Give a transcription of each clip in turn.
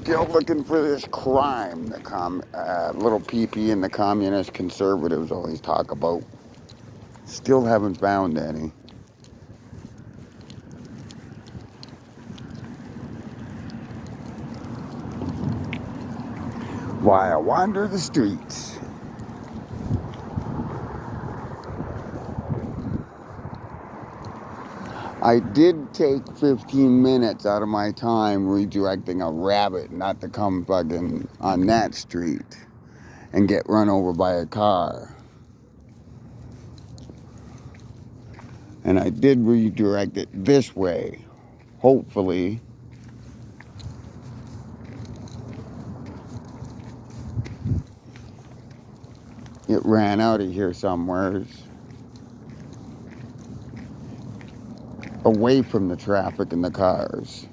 Still looking for this crime the little PP and the communist conservatives always talk about. Still haven't found any. Why I wander the streets. I did take 15 minutes out of my time redirecting a rabbit not to come fucking on that street and get run over by a car. And I did redirect it this way. Hopefully. It ran out of here somewhere. Away from the traffic and the cars.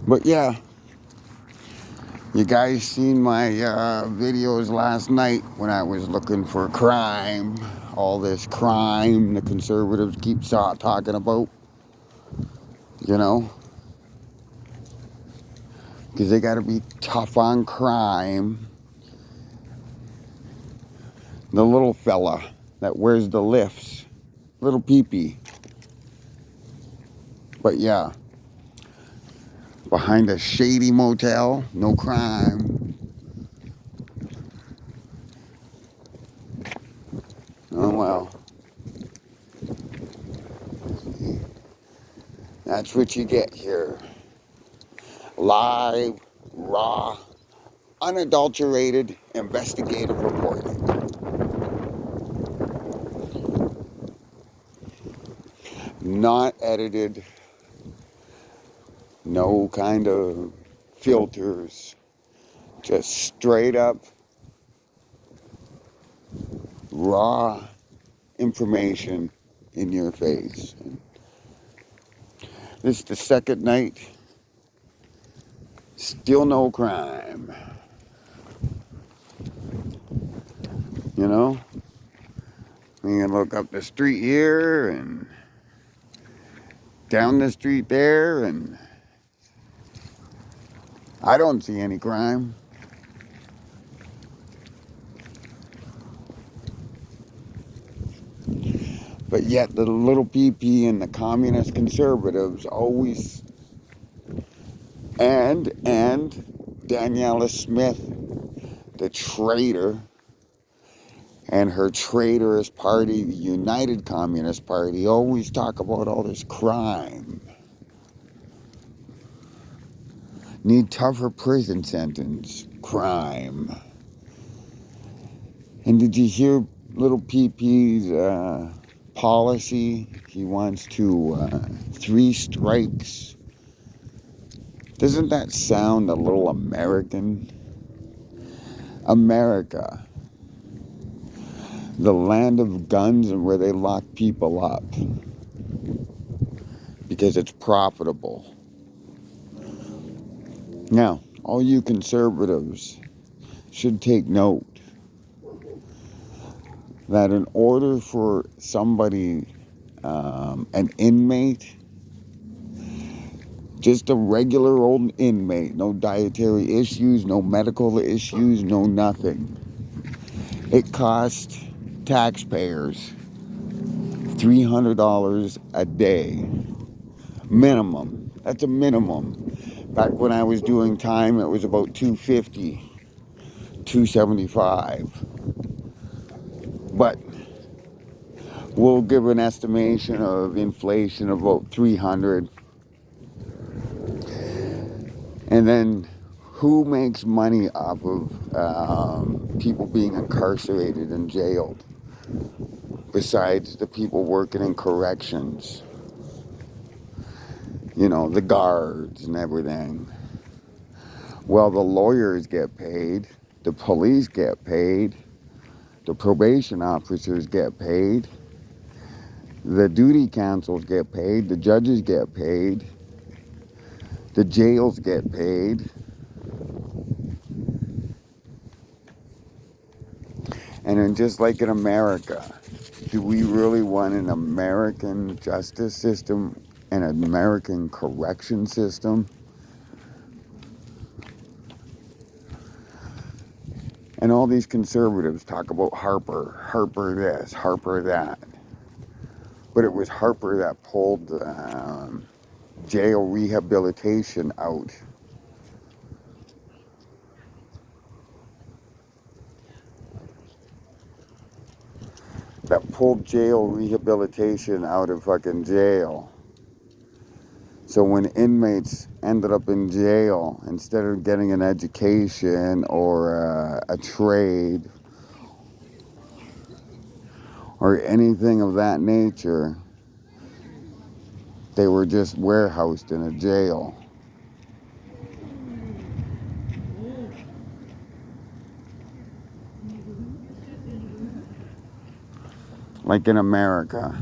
But yeah, you guys seen my videos last night when I was looking for crime. All this crime the conservatives keep talking about. You know? Because they got to be tough on crime. The little fella that wears the lifts. Little peepee. But yeah. Behind a shady motel. No crime. Oh well. That's what you get here. Live, raw, unadulterated investigative reporting. Not edited. No kind of filters. Just straight up raw information in your face. This is the second night. Still no crime. You know? You can look up the street here and down the street there, and I don't see any crime. But yet the little PP and the communist conservatives always, and Daniela Smith, the traitor, and her traitorous party, the United Communist Party, always talk about all this crime. Need tougher prison sentence. Crime. And did you hear little PP's policy? He wants to 3 strikes. Doesn't that sound a little American? America. The land of guns and where they lock people up. Because it's profitable. Now, all you conservatives should take note that in order for somebody, an inmate, just a regular old inmate, no dietary issues, no medical issues, no nothing, it costs taxpayers $300 a day. Minimum. That's a minimum. Back when I was doing time, it was about $250, $275. But we'll give an estimation of inflation of about $300. And then who makes money off of people being incarcerated and jailed besides the people working in corrections? You know, the guards and everything. Well, the lawyers get paid, the police get paid, the probation officers get paid, the duty councils get paid, the judges get paid, the jails get paid. And then just like in America, do we really want an American justice system and an American correction system? And all these conservatives talk about Harper this, Harper that. But it was Harper that pulled jail rehabilitation out. That pulled jail rehabilitation out of fucking jail. So when inmates ended up in jail, instead of getting an education or a trade or anything of that nature, they were just warehoused in a jail. Like in America.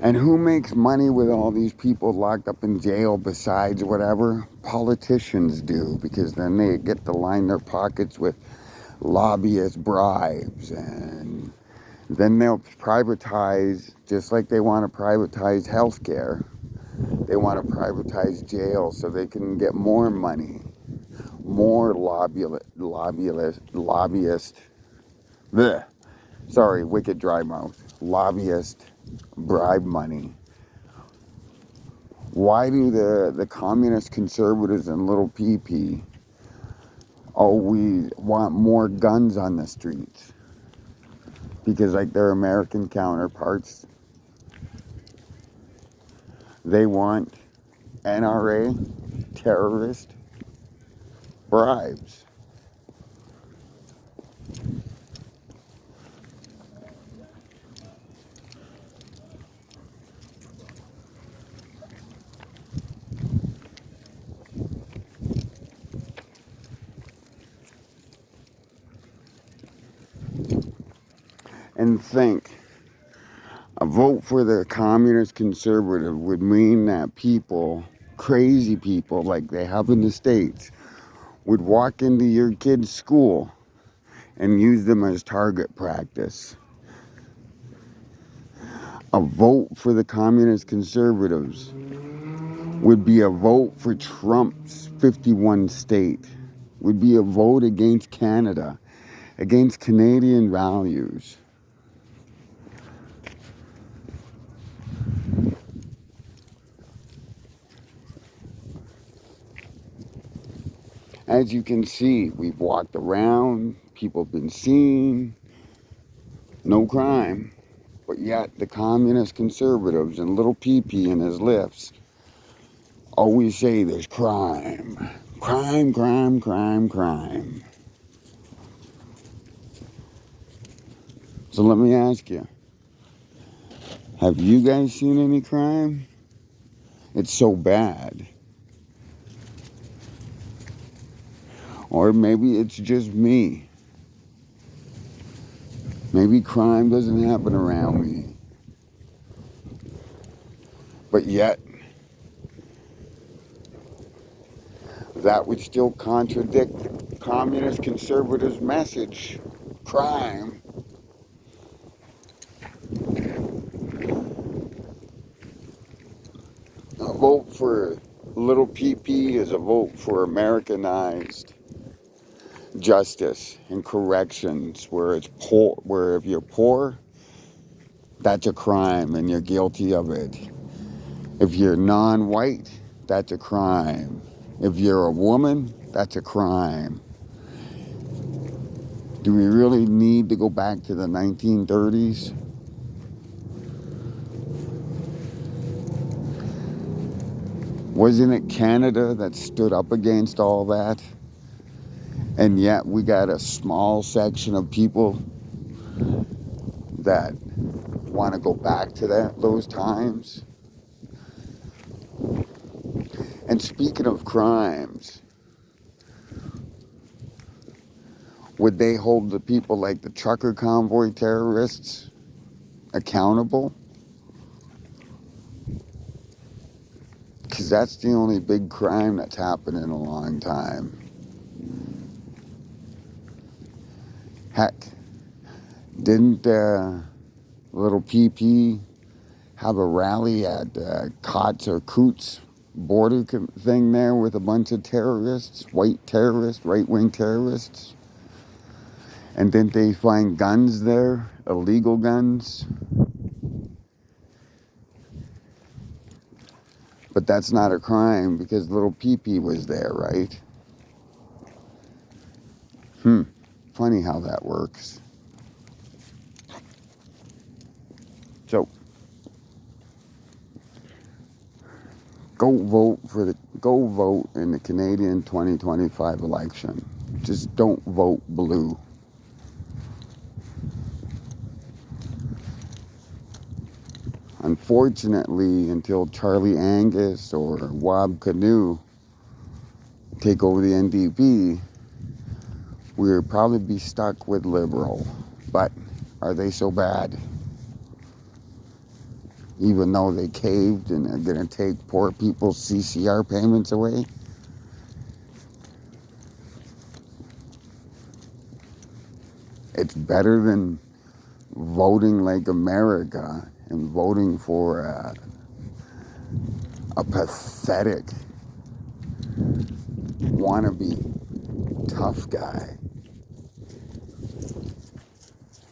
And who makes money with all these people locked up in jail besides whatever? Politicians do, because then they get to line their pockets with lobbyist bribes, and then they'll privatize, just like they want to privatize healthcare. They want to privatize jail so they can get more money, more lobbyist. Bleh. Sorry, wicked dry mouth. Lobbyist bribe money. Why do the communist conservatives and little PP always want more guns on the streets? Because like their American counterparts, they want NRA terrorist bribes. And think, a vote for the communist conservative would mean that people, crazy people like they have in the States, would walk into your kid's school and use them as target practice. A vote for the communist conservatives would be a vote for Trump's 51 state, would be a vote against Canada, against Canadian values. As you can see, we've walked around, people have been seen, no crime. But yet the communist conservatives and little PP and his lifts always say there's crime. Crime, crime, crime, crime. So let me ask you, have you guys seen any crime? It's so bad. Or maybe it's just me. Maybe crime doesn't happen around me. But yet, that would still contradict the communist conservatives' message. Crime. A vote for little PP is a vote for Americanized justice and corrections, where it's poor, where if you're poor, that's a crime and you're guilty of it. If you're non-white, that's a crime. If you're a woman, that's a crime. Do we really need to go back to the 1930s? Wasn't it Canada that stood up against all that? And yet we got a small section of people that want to go back to those times. And speaking of crimes, would they hold the people like the trucker convoy terrorists accountable? Because that's the only big crime that's happened in a long time. Heck, didn't little PP have a rally at Kotz or Coots border thing there with a bunch of terrorists, white terrorists, right-wing terrorists? And didn't they find guns there, illegal guns? But that's not a crime because little PP was there, right? Funny how that works. So, go vote in the Canadian 2025 election. Just don't vote blue. Unfortunately, until Charlie Angus or Wab Kinew take over the NDP, we'll probably be stuck with Liberal. But are they so bad? Even though they caved and are going to take poor people's CCR payments away? It's better than voting like America and voting for a pathetic wannabe tough guy.